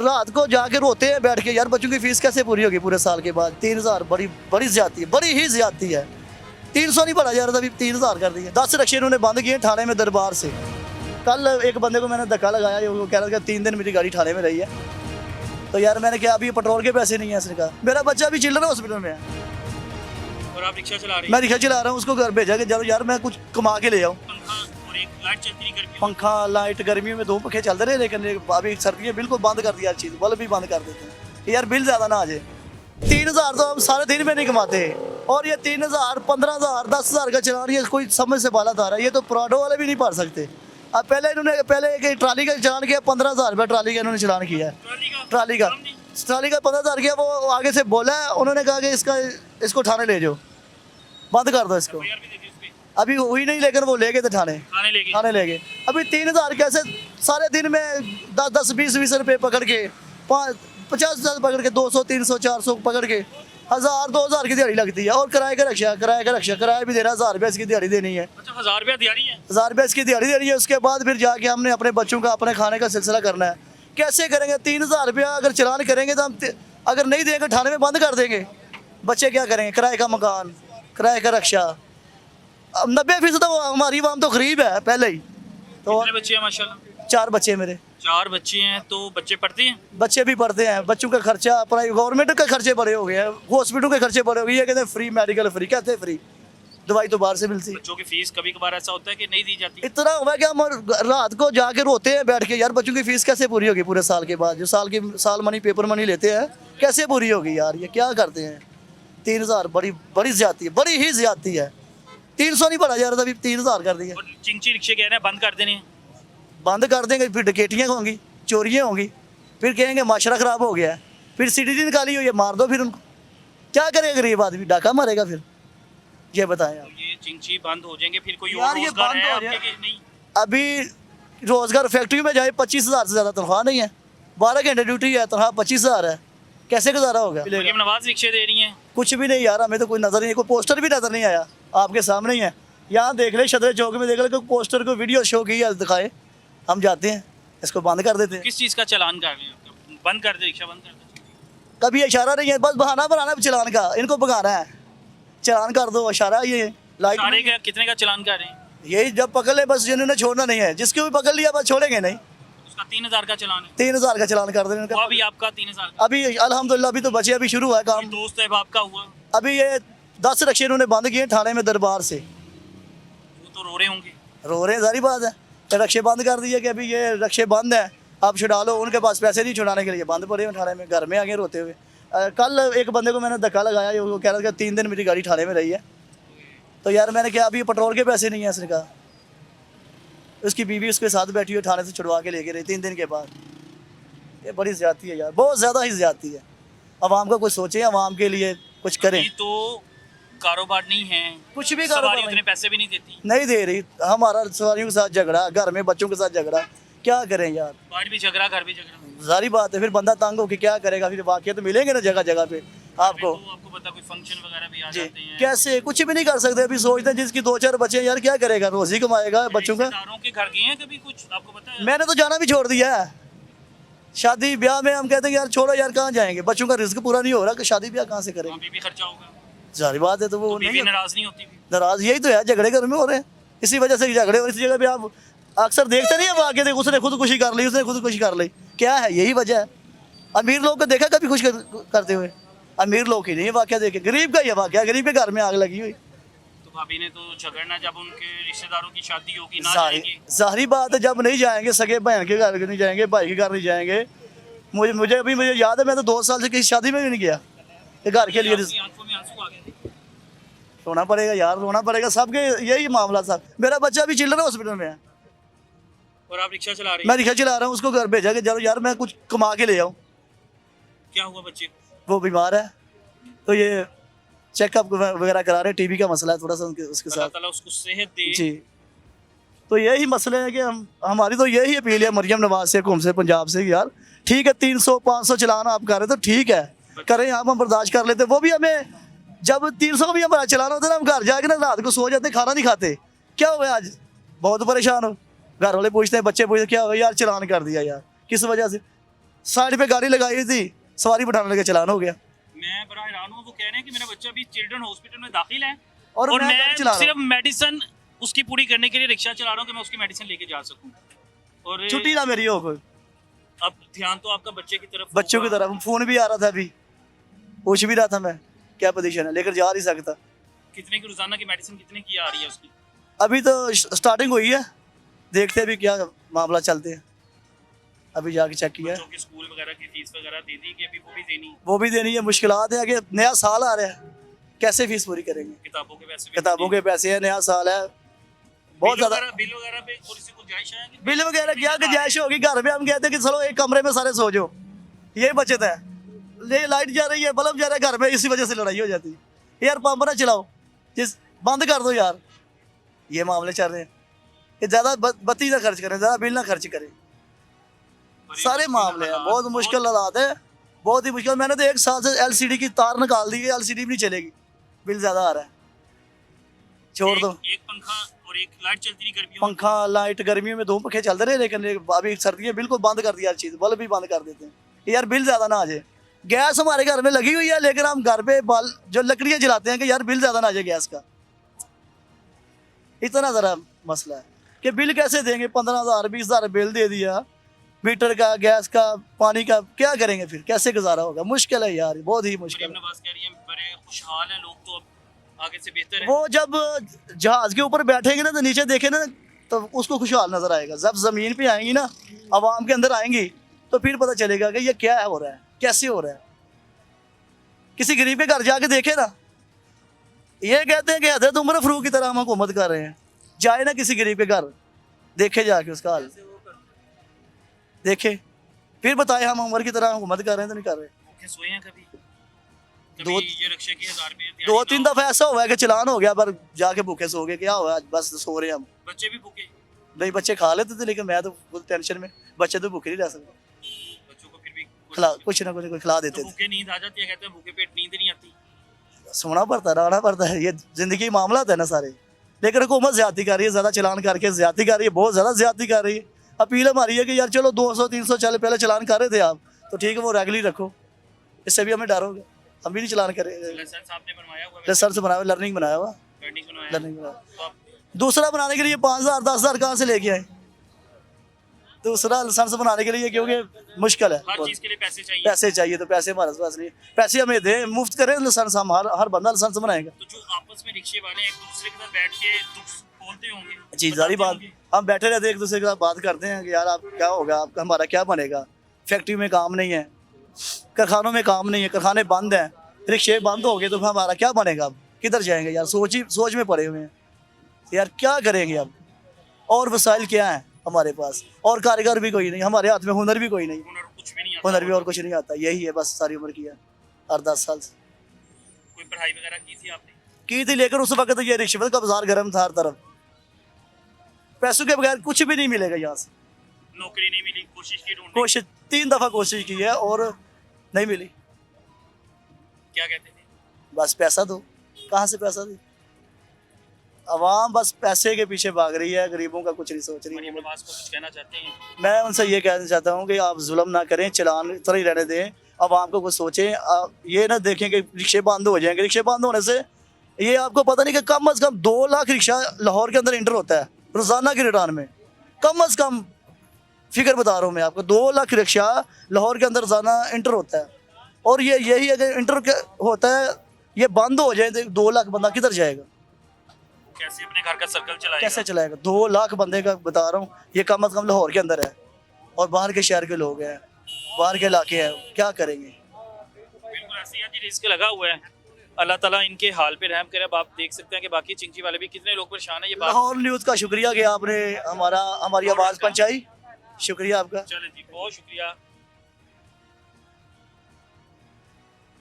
रात को जाके रोते हैं बैठ के, यार बच्चों की फीस कैसे पूरी होगी पूरे साल के बाद। 3000 बड़ी बड़ी ज्यादती है, बड़ी ही ज्यादती है। 300 नहीं पड़ा जा रहा था, अभी 3000 कर दिए। 10 रक्शे इन्होंने बंद किए थाने में दरबार से। कल एक बंदे को मैंने धक्का लगाया, वो कह रहा था 3 दिन मेरी गाड़ी थाने में रही है। तो यार मैंने कहा अभी पेट्रोल के पैसे नहीं है, इसने कहा मेरा बच्चा अभी चिल्ड्रन हॉस्पिटल में है और आप रिक्शा चला रहे हैं? मैं रिक्शा चला रहा हूँ, उसको घर भेजा कि चलो यार मैं कुछ कमा के ले आऊँ। पंखा और एक लाइट चलती नहीं गर्मी में। पंखा लाइट गर्मियों में 2 पंखे चलते रहे, लेकिन अभी सर्दियाँ बिल्कुल बंद कर दिया, हर चीज़ बल्ब भी बंद कर देते हैं यार, बिल ज़्यादा ना आ जाए। 3000 तो हम सारे दिन में नहीं कमाते, और ये 3000 15,000 10,000 का चलान, ये कोई समझ से बाला था रहा है। ये तो प्राडो वाले भी नहीं भर सकते। अब पहले एक ट्राली का चलान किया, 15,000 रुपये ट्राली का इन्होंने चलान किया है। ट्राली का 15,000 किया, वो आगे से बोला है, उन्होंने कहा कि इसको थाने ले जाओ, बंद कर दो इसको। अभी हुई नहीं, लेकिन वो ले गए थे थाने ले गए। अभी 3000 कैसे सारे दिन में 10 20 रुपये पकड़ के 50 पकड़ के 200 300 400 पकड़ के 1000 2000 की दिहाड़ी लगती है। और किराए का रक्षा किराया भी देना, 1000 रुपये इसकी दिहाड़ी देनी है। अच्छा, 1000 रुपया दिहाड़ी है? 1000 रुपये इसकी दिहाड़ी देनी है। उसके बाद फिर जाके हमने अपने बच्चों का अपने खाने का सिलसिला करना है। कैसे करेंगे? 3000 रुपया अगर चलान करेंगे तो हम अगर नहीं देंगे थाने में बंद कर देंगे। बच्चे क्या करेंगे? किराए का मकान, किराए का रक्षा। 90% तो हमारी आवाम तो गरीब है पहले ही। तो कितने बच्चे हैं माशाल्लाह? 4 बच्चे मेरे। 4 बच्चे हैं, तो बच्चे पढ़ते हैं? बच्चे भी पढ़ते हैं। बच्चों का खर्चा प्राइवेट गवर्नमेंट के खर्चे बड़े हो गए हैं, हॉस्पिटल के खर्चे बड़े हो गए। ये कहते हैं फ्री मेडिकल, फ्री कहते हैं फ्री दवाई तो बाहर से मिलती है। बच्चों की फीस कभी कभार ऐसा होता है कि नहीं दी जाती? इतना हुआ कि हम रात को जाके रोते हैं बैठ के, यार बच्चों की फीस कैसे पूरी होगी पूरे साल के बाद। जो साल मनी पेपर मनी लेते हैं कैसे पूरी होगी यार, ये क्या करते हैं। 3000 बड़ी ज्यादती है, बड़ी ही ज्यादती है। 300 नहीं पड़ा जा रहा था, अभी 3000 कर दिए। और चिंची रिक्शे कह रहे हैं बंद कर देने हैं। बंद कर देंगे, फिर डकैतियाँ होंगी, चोरियाँ होंगी, फिर कहेंगे माशरा ख़राब हो गया है, फिर सिटी निकाली हुई है, मार दो फिर उनको। क्या करेगा गरीब आदमी? डाका मारेगा फिर? ये बताएं आप। ये चिंची बंद हो जाएंगे, फिर कोई यार और ये रोजगार बंद है हो आपके जाए। कि नहीं? अभी रोज़गार फैक्ट्री में जाए 25,000 से ज़्यादा तनख्वाह नहीं है। 12 घंटे ड्यूटी है, तनख्वाह 25,000 है। कैसे गुजारा होगा? मरियम नवाज रिक्शे दे रही हैं। कुछ भी नहीं यार, हमें तो कोई नज़र नहीं, कोई पोस्टर भी नज़र नहीं आया। आपके सामने ही है, यहाँ देख ले, शदर चौक में देख ले, कोई पोस्टर को वीडियो शो की दिखाए, हम जाते हैं, इसको बंद कर देते हैं। किस चीज़ का चालान कर रहे हैं? बंद कर दे, रिक्शा बंद कर दे। कभी इशारा नहीं है, बस बहाना बनाना है चलान का, इनको भगाना है। चलान कर दो, इशारा ये लाइट सारे का कितने का चालान कर रहे हैं? यही जब पकड़ ले बस, जिन्होंने छोड़ना नहीं है, जिसको भी पकड़ लिया बस छोड़ेंगे नहीं। उसका 3000 का चालान है। 3000 का चलान कर देने वो का। अभी आपका 3000 का? अभी अल्हम्दुलिल्लाह अभी तो बचे, अभी शुरू हुआ है कोई काम। दोस्त है आपका हुआ? अभी ये 10 रक्शे इन्होंने बंद किए थाने में दरबार से। वो तो रो रहे होंगे। रो रहे हैं, सारी बात है कि रक्शे बंद कर दिए कि अभी ये रक्शे बंद है, आप छुड़ा लो। उनके पास पैसे नहीं छुड़ाने के लिए, बंद पड़े हैं थाने में, घर में आगे रोते हुए। कल एक बंदे को मैंने धक्का लगाया, वो कह रहा था 3 दिन मेरी गाड़ी थाने में रही है। तो यार मैंने कहा अभी पेट्रोल के पैसे नहीं है, इसने कहा। उसकी बीवी उसके साथ बैठी हुई, थाने से छुड़वा के लेके रही 3 दिन के बाद। ये बड़ी ज्यादती है यार, बहुत ज़्यादा ही ज्यादती है। अवाम का कुछ सोचें, अवाम के लिए कुछ करें। अभी तो कारोबार नहीं है, कुछ भी सवारी कारोबार उतने पैसे भी नहीं देती। नहीं दे रही। हमारा सवारियों के साथ झगड़ा, घर में बच्चों के साथ झगड़ा, क्या करें यार। बाहर भी झगड़ा, घर भी झगड़ा। सारी बात है, फिर बंदा तंग होकर क्या करेगा। फिर वाकई तो मिलेंगे ना जगह जगह पे आपको। तो आपको पता कोई फंक्शन वगैरह भी आ जी, जाते हैं। कैसे? कुछ भी नहीं कर सकते। अभी सोचते हैं जिसकी 2-4 बच्चे हैं, यार क्या करेगा, रोजी कमाएगा बच्चों का। रिश्तेदारों के घर गए हैं कभी कुछ, आपको पता है? मैंने तो जाना भी छोड़ दिया है। शादी ब्याह में हम कहते हैं यार छोड़ो यार, कहाँ जाएंगे, बच्चों का रिस्क पूरा नहीं हो रहा, कि शादी ब्याह कहाँ से वहाँ करेंगे। पे भी खर्चा होगा, सारी बात है, तो वो तो बीवी नहीं नाराज नहीं होती? नाराज यही तो है, झगड़े घर में हो रहे हैं, इसी वजह से झगड़े। और इसी जगह पे आप अक्सर देखते नहीं है वाकई, देख उसने खुदकुशी कर ली, उसने खुदकुशी कर ली, क्या है? यही वजह है। अमीर लोग को देखा कभी खुश करते हुए? अमीर लोग ही नहीं है वाकया देखे, गरीब का ही है वाकया, गरीब के घर में आग लगी हुई। तो भाभी ने तो झगड़ना, जब उनके रिश्तेदारों की शादी होगी ना जाहिर जाएंगे। जाहिरी बात है, जब नहीं जाएंगे, सगे बहन के घर नहीं जाएंगे, भाई के घर नहीं जाएंगे। मुझे याद है, मैं तो 2 साल से किसी शादी में भी नहीं गया, ये घर के लिए। आपकी आंखों में आंसू आ गए थे। रोना पड़ेगा यार, रोना पड़ेगा, सबके यही मामला था। मेरा बच्चा अभी चिल्ड्रन हॉस्पिटल में है, और आप रिक्शा चला रहे मैं हैं? रिक्शा चला रहा हूँ, उसको घर भेजा कि चलो यार मैं कुछ कमा के ले आऊँ। क्या हुआ बच्चे को? वो बीमार है, तो ये चेकअप वगैरह करा रहे हैं, टीबी का मसला है थोड़ा सा उसके अल्लाह साथ। ताला उसको सेहत दे। जी, तो यही मसले हैं कि हमारी तो यही अपील है मरियम नवाज से, हुकूमत से, पंजाब से, यार ठीक है 300-500 चलाना आप कर रहे तो ठीक है, करें आप, हम बर्दाश्त कर लेते। वो भी हमें जब 300 भी हमारा चलाना होता है ना, हम घर जाके ना रात को सो जाते, खाना नहीं खाते। क्या हुआ आज? बहुत परेशान हो। घर वाले पूछते हैं, बच्चे पूछते क्या हुआ? यार चलान कर दिया यार, किस वजह से? साइड पे गाड़ी लगाई हुई थी, सवारी बैठाने लगे, चलान हो गया। मैं बड़ा हैरान हूँ, वो कह रहे हैं कि मेरा बच्चा अभी चिल्ड्रन हॉस्पिटल में दाखिल है और और मैं मैं गाड़ी चला रहा सिर्फ मेडिसिन उसकी पूरी करने के लिए रिक्शा चला रहा हूँ कि मैं उसकी मेडिसिन लेके जा सकूँ। और छुट्टी ना मेरी हो कोई। अब ध्यान तो आपका बच्चे की तरफ बच्चों की होगा। तरफ फोन भी आ रहा था, अभी पूछ भी रहा था मैं क्या पोजीशन है, लेकर जा नहीं सकता। कितने की रोजाना की मेडिसिन कितने की आ रही है उसकी? अभी तो स्टार्टिंग हुई है, देखते हैं अभी क्या मामला चलते हैं। अभी जाके चेक किया है, बच्चों के स्कूल वगैरह की फीस वगैरह दे दी कि अभी वो भी देनी है? वो भी देनी है। मुश्किलात है कि नया साल आ रहा है, कैसे फीस पूरी करेंगे। किताबों के पैसे भी किताबों के पैसे हैं, नया साल है, बहुत ज्यादा बिल वगैरह पे थोड़ी सी गुंजाइश है कि बिल वगैरह क्या गुंजाइश होगी। घर में हम कहते हैं कि चलो एक कमरे में सारे सो जाओ, ये बचत है। ये लाइट जा रही है, बल्ब जा रहा है घर में, इसी वजह से लड़ाई हो जाती है। यार पंप ना चलाओ, जिस बंद कर दो यार, ये मामले चल रहे हैं कि ज्यादा बत्ती ना खर्च करें, ज्यादा बिल ना खर्च करें। बड़ी सारे मुश्किल मामले हैं, हालात, बहुत मुश्किल हालात है, बहुत ही मुश्किल। मैंने तो एक साल से एलसीडी की तार निकाल दी है, एलसीडी भी नहीं चलेगी, बिल ज्यादा आ रहा है, छोड़ दो। एक पंखा और एक लाइट चलती नहीं गर्मियों में। पंखा लाइट गर्मियों में 2 पंखे चलते रहे, लेकिन अभी सर्दियाँ बिल्कुल बंद कर दिया हर चीज़, बल्ब भी बंद कर देते हैं यार, बिल ज़्यादा ना आ जाए। गैस हमारे घर में लगी हुई है, लेकिन हम घर पे जो लकड़ियाँ जलाते हैं कि यार बिल ज़्यादा ना आ जाए गैस का। इतना ज़रा मसला है कि बिल कैसे देंगे, 15,000 20,000 बिल दे दिया, मीटर का, गैस का, पानी का, क्या करेंगे फिर, कैसे गुजारा होगा। मुश्किल है यार, बहुत ही मुश्किल मरीम है। नवाज कह रही है बड़े खुशहाल हैं लोग, तो अब आगे से बेहतर है। वो जब जहाज के ऊपर बैठेंगे ना, तो नीचे देखे ना, तो उसको खुशहाल नजर आएगा। जब जमीन पे आएंगी ना, आवाम के अंदर आएंगी, तो फिर पता चलेगा कि ये क्या हो रहा है, कैसे हो रहा है। किसी गरीब के घर जाके देखे ना, ये कहते हैं कि हजरत उमर फरूक की तरह हम हुकूमत कर रहे हैं। जाए ना किसी गरीब के घर, देखे जाके उसका हाल, देखे, फिर बताए हम उमर की तरह हुकूमत कर रहे हैं तो नहीं कर रहे। भूखे सोए हैं कभी? दो- ये रिक्शे की 1000 रुपए 2-3 दफा ऐसा हुआ है कि चलान हो गया, पर जाके भूखे सो गए। क्या हुआ, आज बस सो रहे हैं हम। बच्चे भी भूखे? नहीं, बच्चे खा लेते थे, लेकिन मैं तो फुल टेंशन में, बच्चे तो भूखे नहीं रह सकते, बच्चों को फिर भी खिला कुछ ना कुछ खिला तो देते थे। भूखे नींद आ जाती है, कहते हैं भूखे पेट नींद नहीं आती। सोना पड़ता है, रहना पड़ता है, ये जिंदगी मामला है ना सारे। लेकिन हुकूमत ज्यादती कर रही है, ज्यादा चलान करके ज्यादती कर रही है, बहुत ज्यादा ज्यादती कर रही है। अपील हमारी है कि यार चलो 200-300 चल, पहले चलान कर रहे थे आप, तो ठीक है, वो रेगुलर रखो, इससे भी हमें डरोगे, हम भी नहीं चलान करेंगे। लाइसेंस आपने बनवाया हुआ है? रिसर्च बनाया हुआ, लर्निंग बनाया हुआ, लर्निंग बनवाया है? लर्निंग बनाया। तो आप दूसरा बनाने के लिए 5,000 10,000 कहाँ से लेके आए, दूसरा लाइसेंस बनाने के लिए, क्योंकि मुश्किल है, हर चीज के लिए पैसे चाहिए। पैसे चाहिए, तो पैसे हमारे पास नहीं, पैसे हमें दे, मुफ्त करें लाइसेंस, हम हर बंदा लाइसेंस बनाएगा। तो जो आपस में रिक्शे वाले एक दूसरे के साथ बैठ के दुख बोलते होंगे, जी जारी बात, हम बैठे रहते हैं, एक दूसरे के साथ बात करते हैं कि यार आप क्या होगा, आपका हमारा क्या बनेगा। फैक्ट्री में काम नहीं है, कारखानों में काम नहीं है, कारखाने बंद हैं, रिक्शे बंद हो गए, तो फिर हमारा क्या बनेगा, अब किधर जाएंगे यार, सोच में पड़े हुए हैं यार, क्या करेंगे अब। और वसाइल क्या है हमारे पास, और कारीगर भी कोई नहीं हमारे हाथ में, हुनर भी कोई नहीं, हुनर कुछ भी नहीं आता। हुनर भी और कुछ नहीं आता, यही है बस, सारी उम्र किया 8-10 साल से कोई पढ़ाई वगैरह की थी आपने? की थी, लेकिन उस वक्त ये रिश्वत का बाजार गर्म था हर तरफ, पैसों के बगैर कुछ भी नहीं मिलेगा यहाँ से। नौकरी नहीं मिली, कोशिश की ढूंढने, कोशिश 3 दफा कोशिश की है और नहीं मिली। क्या कहते थे? बस पैसा दो, कहाँ से पैसा दे, अवाम बस पैसे के पीछे भाग रही है, गरीबों का कुछ नहीं सोच रही मरीम है। नवाज को कुछ कहना चाहते हैं? मैं उनसे ये कहना चाहता हूँ कि आप जुल्म ना करें, चलान इतना ही रहने दें, अवाम को कुछ सोचें। आप ये ना देखें कि रिक्शे बंद हो जाएंगे, रिक्शे बंद होने से ये आपको पता नहीं कि कम अज़ कम 2 लाख रिक्शा लाहौर के अंदर इंटर होता है रोज़ाना की रिटर्न में, कम अज़ कम फिगर बता रहा हूँ मैं आपको, 2 लाख रिक्शा लाहौर के अंदर रोज़ाना इंटर होता है। और ये यही अगर इंटर होता है, ये बंद हो जाए तो 2 लाख बंदा किधर जाएगा, कैसे अपने घर का सर्कल चलाएगा? कैसे चलाएगा। 2 लाख बंदे का बता रहा हूँ, ये कम अज़ कम लाहौर के अंदर है, और बाहर के शहर के लोग हैं, बाहर के इलाके हैं, क्या करेंगे। बिल्कुल ऐसे ही रिस्क लगा हुआ है। अल्लाह ताला इनके हाल पे रहम करे। अब आप देख सकते हैं कि बाकी चिंची वाले भी कितने लोग परेशान है। ये बात लाहौर न्यूज़ का शुक्रिया कि आपने हमारी आवाज़ पहुंचाई, शुक्रिया आपका। चले जी, बहुत शुक्रिया।